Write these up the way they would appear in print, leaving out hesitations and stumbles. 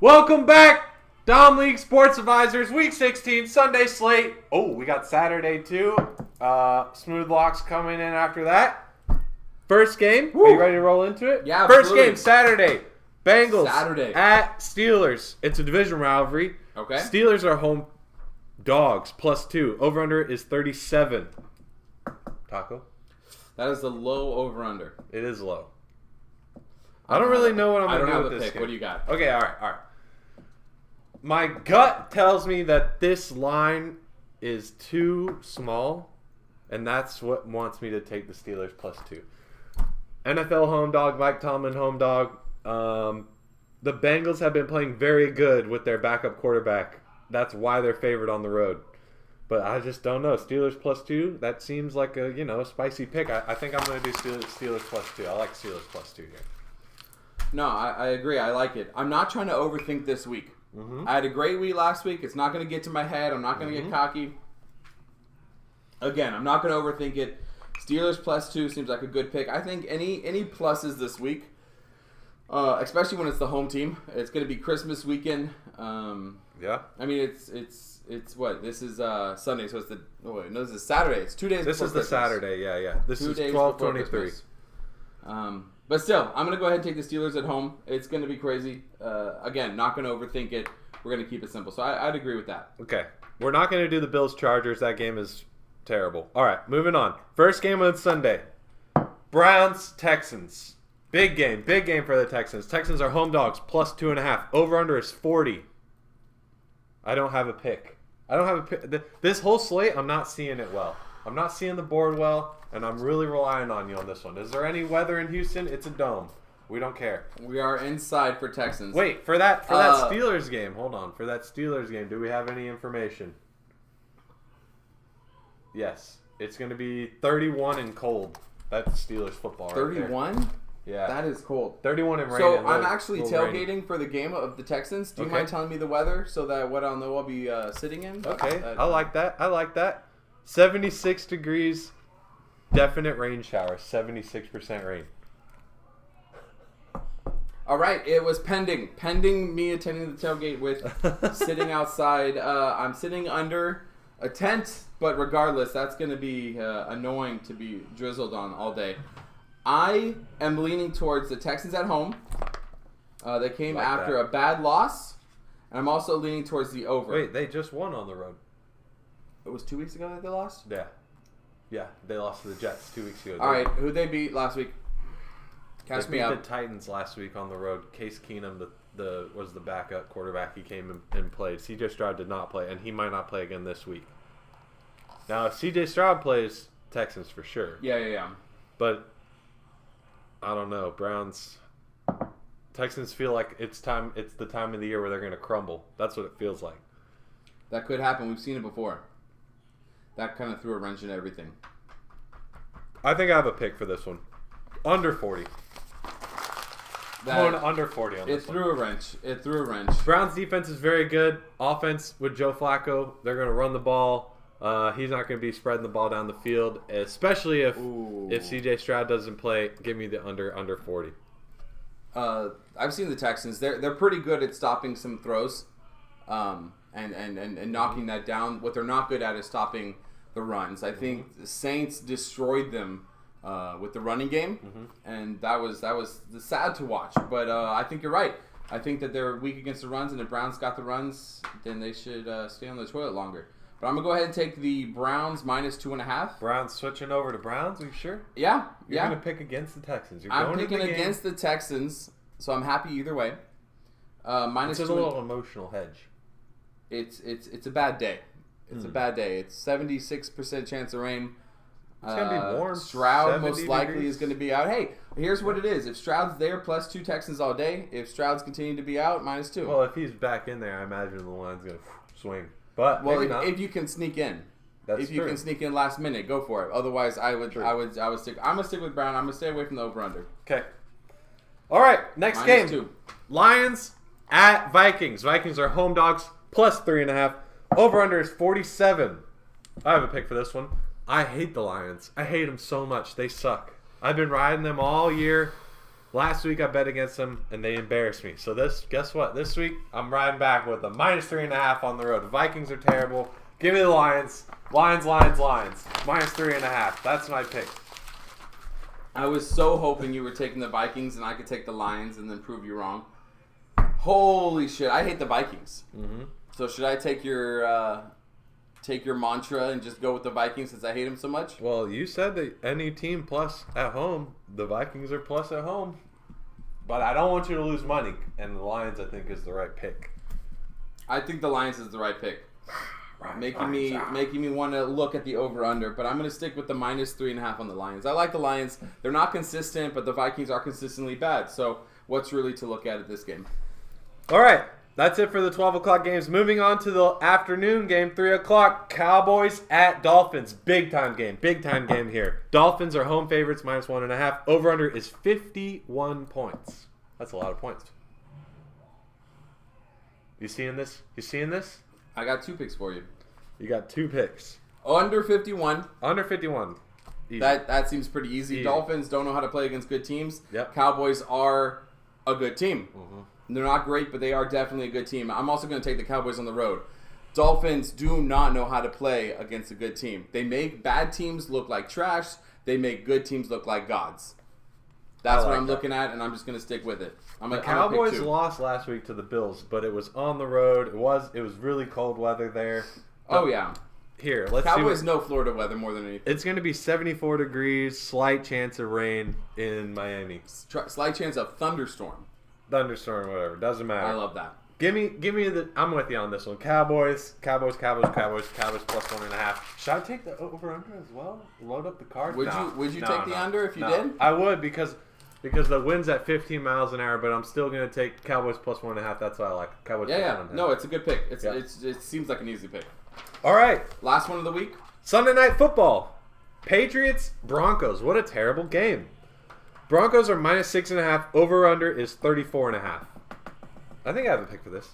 Welcome back, Dom League Sports Advisors, Week 16, Sunday slate. Oh, we got Saturday too. Smooth locks coming in after that. First game, Are you ready to roll into it? Yeah, First absolutely. game, Saturday. Bengals Saturday. at Steelers. It's a division rivalry. Okay. Steelers are home dogs, +2. Over-under is 37. Taco? That is the low over-under. It is low. I don't really know what I'm going to do with this pick. game. What do you got? Okay, all right. My gut tells me that this line is too small, and that's what wants me to take the Steelers +2. NFL home dog, Mike Tomlin home dog. The Bengals have been playing very good with their backup quarterback. That's why they're favored on the road. But I just don't know. Steelers +2, that seems like a spicy pick. I think I'm going to do Steelers +2. I like Steelers +2 here. No, I agree. I like it. I'm not trying to overthink this week. Mm-hmm. I had a great week last week. It's not going to get to my head. I'm not going to get cocky. Again, I'm not going to overthink it. Steelers +2 seems like a good pick. I think any pluses this week, especially when it's the home team. It's going to be Christmas weekend. Yeah. I mean, it's what? This is Sunday, so it's this is Saturday. It's 2 days. This before is the Christmas. Saturday. Yeah. This 2 is days before 12/23. Christmas. But still, I'm going to go ahead and take the Steelers at home. It's going to be crazy. Again, not going to overthink it. We're going to keep it simple. So I'd agree with that. Okay. We're not going to do the Bills-Chargers. That game is terrible. All right, moving on. First game on Sunday. Browns-Texans. Big game for the Texans. Texans are home dogs, +2.5. Over-under is 40. I don't have a pick. This whole slate, I'm not seeing it well. I'm not seeing the board well, and I'm really relying on you on this one. Is there any weather in Houston? It's a dome. We don't care. We are inside for Texans. Wait, for that Steelers game, hold on. For that Steelers game, do we have any information? Yes. It's going to be 31 and cold. That's Steelers football right 31? there. Yeah. That is cold. 31 and rain. So and I'm low, actually low tailgating rain. for the game of the Texans. Do you Okay. mind telling me the weather so that what I'll know I'll be sitting in? Okay, I like that. 76 degrees, definite rain shower, 76% rain. All right, it was pending me attending the tailgate with sitting outside. I'm sitting under a tent, but regardless, that's going to be annoying to be drizzled on all day. I am leaning towards the Texans at home. They came Like after that. a bad loss, and I'm also leaning towards the over. Wait, they just won on the road. It was 2 weeks ago that they lost? Yeah, they lost to the Jets 2 weeks ago. All right, who'd they beat last week? Catch They me beat up. the Titans last week on the road. Case Keenum was the backup quarterback. He came and played. C.J. Stroud did not play, and he might not play again this week. Now, if C.J. Stroud plays, Texans for sure. Yeah. But I don't know. Texans feel like it's the time of the year where they're going to crumble. That's what it feels like. That could happen. We've seen it before. That kind of threw a wrench in everything. I think I have a pick for this one. Under 40. Going under 40 on It this one. threw a wrench. Browns defense is very good. Offense with Joe Flacco, they're going to run the ball. He's not going to be spreading the ball down the field, especially if C.J. Stroud doesn't play. Give me the under 40. I've seen the Texans. They're pretty good at stopping some throws, and knocking that down. What they're not good at is stopping the runs. I think the Saints destroyed them with the running game, and that was sad to watch. But I think you're right. I think that they're weak against the runs, and if Browns got the runs, then they should stay on the toilet longer. But I'm gonna go ahead and take the Browns -2.5. Browns switching over to Browns? Are you sure? Yeah. You're going to pick against the Texans. You're I'm going picking to the game. against the Texans, so I'm happy either way. It's a little emotional hedge. It's a bad day. It's a bad day. It's 76% chance of rain. It's going to be warm. Stroud most 70 likely degrees. is going to be out. Hey, here's what it is. If Stroud's there, +2 Texans all day. If Stroud's continuing to be out, -2. Well, if he's back in there, I imagine the line's going to swing. But maybe not. if you can sneak in. That's if you true. can sneak in last minute, go for it. Otherwise, I would stick. I'm gonna stick with Brown. I'm gonna stay away from the over/under. Okay. All right, next game. -2. Lions at Vikings. Vikings are home dogs, +3.5. Over/under is 47. I have a pick for this one. I hate the Lions. I hate them so much. They suck. I've been riding them all year. Last week I bet against them and they embarrassed me. So guess what? This week I'm riding back with a -3.5 on the road. The Vikings are terrible. Give me the Lions. Lions. -3.5. That's my pick. I was so hoping you were taking the Vikings and I could take the Lions and then prove you wrong. Holy shit! I hate the Vikings. Mm-hmm. So should I take your mantra and just go with the Vikings since I hate them so much? Well, you said that any team plus at home, the Vikings are plus at home. But I don't want you to lose money, and the Lions I think is the right pick. I think the Lions is the right pick. Making me want to look at the over/under, but I'm going to stick with the -3.5 on the Lions. I like the Lions. They're not consistent, but the Vikings are consistently bad. So what's really to look at this game? All right, that's it for the 12 o'clock games. Moving on to the afternoon game, 3 o'clock, Cowboys at Dolphins. Big time game here. Dolphins are home favorites, -1.5. Over/under is 51 points. That's a lot of points. You seeing this? I got 2 picks for you. You got 2 picks. Under 51. Under 51. Easy. That seems pretty easy. Dolphins don't know how to play against good teams. Yep. Cowboys are a good team. Mm-hmm. They're not great, but they are definitely a good team. I'm also going to take the Cowboys on the road. Dolphins do not know how to play against a good team. They make bad teams look like trash. They make good teams look like gods. That's what I'm looking at, and I'm just going to stick with it. The Cowboys lost last week to the Bills, but it was on the road. It was really cold weather there. Oh, yeah. Here, let's Cowboys see. know Florida weather more than anything. It's going to be 74 degrees, slight chance of rain in Miami. Slight chance of thunderstorm. Thunderstorm, whatever. Doesn't matter. I love that. Give me the. I'm with you on this one. Cowboys +1.5. Should I take the over/under as well? Load up the card. Would you take the under if you did? I would because the wind's at 15 miles an hour, but I'm still gonna take Cowboys +1.5. That's what I like. Cowboys. Yeah. No, it's a good pick. It seems like an easy pick. All right. Last one of the week. Sunday Night Football. Patriots Broncos. What a terrible game. Broncos are -6.5. Over/under is 34.5. I think I have a pick for this.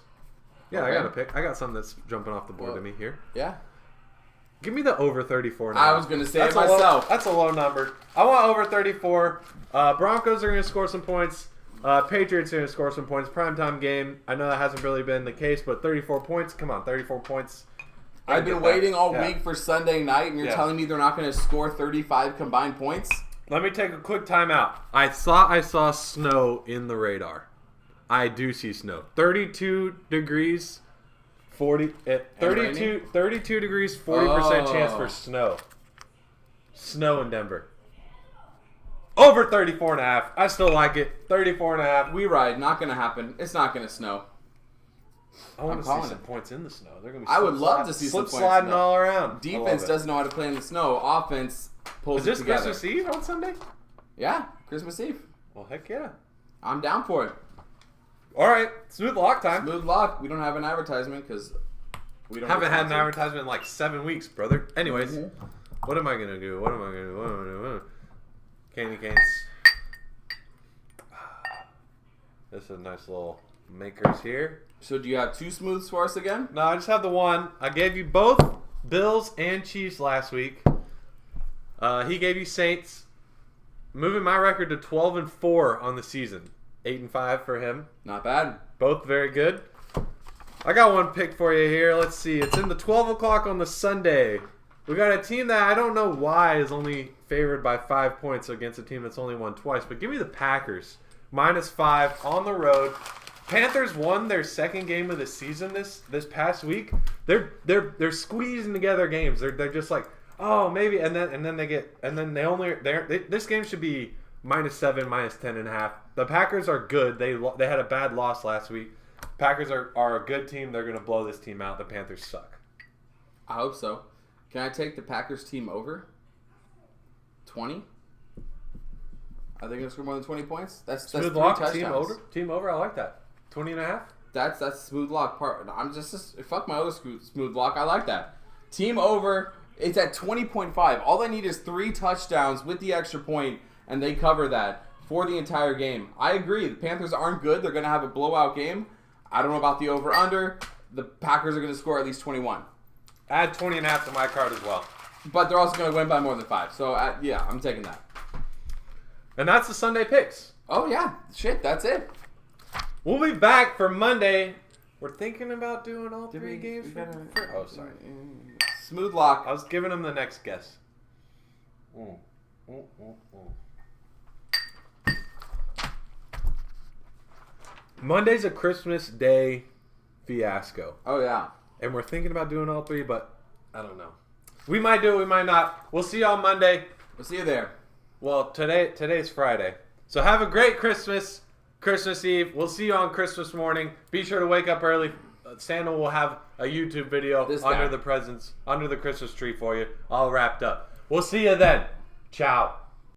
Yeah, okay. I got a pick. I got something that's jumping off the board to me here. Yeah. Give me the over 34.5. I was going to say it myself. That's a low number. I want over 34. Broncos are going to score some points. Patriots are going to score some points. Primetime game. I know that hasn't really been the case, but 34 points. Come on, 34 points. I've been waiting all week for Sunday night, and you're telling me they're not going to score 35 combined points? Let me take a quick timeout. I thought I saw snow in the radar. I do see snow. 32 degrees, 32 degrees, 40% chance for snow. Snow in Denver. Over 34.5. I still like it. 34.5. We ride. Not going to happen. It's not going to snow. I want to see some points in the snow. They're going to be I would love to see some points sliding all around. Defense doesn't know how to play in the snow. Offense pulls it together. Is this Christmas Eve on Sunday? Yeah, Christmas Eve. Well, heck yeah. I'm down for it. All right, smooth lock time. Smooth lock. We don't have an advertisement because we don't haven't had an advertisement in like 7 weeks, brother. Anyways, what am I gonna do? Candy canes. This is a nice little makers here. So do you have 2 smooths for us again? No, I just have the one. I gave you both Bills and Chiefs last week. He gave you Saints. Moving my record to 12-4 on the season. 8-5 for him. Not bad. Both very good. I got one pick for you here. Let's see. It's in the 12 o'clock on the Sunday. We got a team that I don't know why is only favored by 5 points against a team that's only won twice. But give me the Packers. -5 on the road. Panthers won their second game of the season this past week. They're squeezing together games. They're just like, oh, maybe, and then this game should be -7, -10.5. The Packers are good. They had a bad loss last week. Packers are a good team. They're going to blow this team out. The Panthers suck. I hope so. Can I take the Packers team over 20? Are they going to score more than 20 points? That's smooth 3 lock. touchdowns. Team over. I like that. 20.5. That's smooth lock part. I'm just fuck my other smooth lock. I like that. Team over. It's at 20.5. All they need is 3 touchdowns with the extra point, and they cover that for the entire game. I agree. The Panthers aren't good. They're going to have a blowout game. I don't know about the over-under. The Packers are going to score at least 21. Add 20.5 to my card as well. But they're also going to win by more than 5. So, yeah, I'm taking that. And that's the Sunday picks. Oh yeah, shit, that's it. We'll be back for Monday. We're thinking about doing all three games. Oh, sorry. Smooth lock. I was giving him the next guess. Monday's a Christmas Day fiasco. Oh yeah. And we're thinking about doing all three, but I don't know. We might do it, we might not. We'll see you on Monday. We'll see you there. Well, today's Friday. So have a great Christmas Eve. We'll see you on Christmas morning. Be sure to wake up early. Santa will have a YouTube video under the Christmas tree for you, all wrapped up. We'll see you then. Ciao.